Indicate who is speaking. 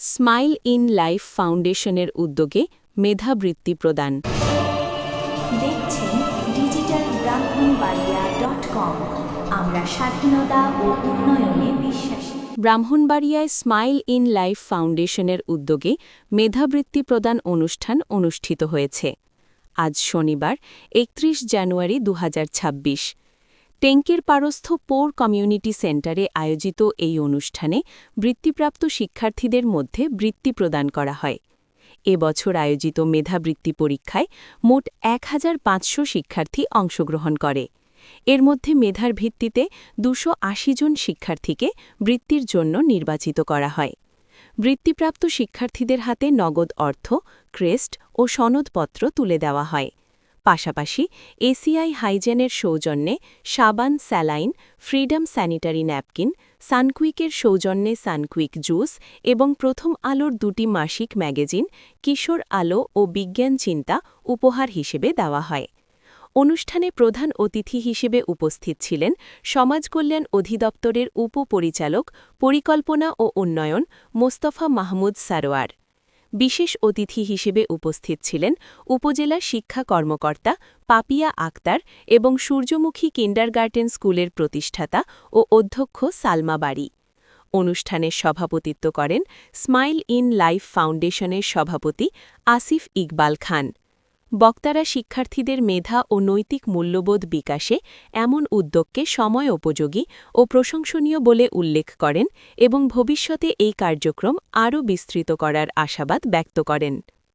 Speaker 1: Smile in life ফাউন্ডেশনের উদ্যোগে মেধাবৃত্তি প্রদান।
Speaker 2: দেখছেন digitalbrahmanbaria.com। আমরা স্বাধীনতা ও উন্নয়নে বিশ্বাসী।
Speaker 1: ব্রাহ্মণবাড়িয়ায় স্মাইল ইন লাইফ ফাউন্ডেশনের উদ্যোগে মেধাবৃত্তি প্রদান অনুষ্ঠান অনুষ্ঠিত হয়েছে। আজ শনিবার ৩১ জানুয়ারি ২০২৬ টেঙ্কের পারস্থ পোর কমিউনিটি সেন্টারে আয়োজিত এই অনুষ্ঠানে বৃত্তিপ্রাপ্ত শিক্ষার্থীদের মধ্যে বৃত্তি প্রদান করা হয়। এবছর আয়োজিত মেধাবৃত্তি পরীক্ষায় মোট ১৫০০ শিক্ষার্থী অংশগ্রহণ করে। এর মধ্যে মেধার ভিত্তিতে ২৮০ জন শিক্ষার্থীকে বৃত্তির জন্য নির্বাচিত করা হয়। বৃত্তিপ্রাপ্ত শিক্ষার্থীদের হাতে নগদ অর্থ, ক্রেস্ট ও সনদপত্র তুলে দেওয়া হয়। পাশাপাশি এসিআই হাইজেনের সৌজন্যে সাবান, স্যালাইন, ফ্রিডম স্যানিটারি ন্যাপকিন, সানকুইকের সৌজন্যে সানকুইক জুস এবং প্রথম আলোর ২টি মাসিক ম্যাগাজিন কিশোর আলো ও বিজ্ঞান চিন্তা উপহার হিসেবে দেওয়া হয়। অনুষ্ঠানে প্রধান অতিথি হিসেবে উপস্থিত ছিলেন সমাজকল্যাণ অধিদপ্তরের উপপরিচালক পরিকল্পনা ও উন্নয়ন মোস্তফা মাহমুদ সারোয়ার। বিশেষ অতিথি হিসেবে উপস্থিত ছিলেন উপজেলা শিক্ষা কর্মকর্তা পাপিয়া আক্তার এবং সূর্যমুখী কিন্ডারগার্টেন স্কুলের প্রতিষ্ঠাতা ও অধ্যক্ষ সালমা বাড়ি। অনুষ্ঠানের সভাপতিত্ব করেন স্মাইল ইন লাইফ ফাউন্ডেশনের সভাপতি আসিফ ইকবাল খান। বক্তারা শিক্ষার্থীদের মেধা ও নৈতিক মূল্যবোধ বিকাশে এমন উদ্যোগকে সময়োপযোগী ও প্রশংসনীয় বলে উল্লেখ করেন এবং ভবিষ্যতে এই কার্যক্রম আরও বিস্তৃত করার আশাবাদ ব্যক্ত করেন।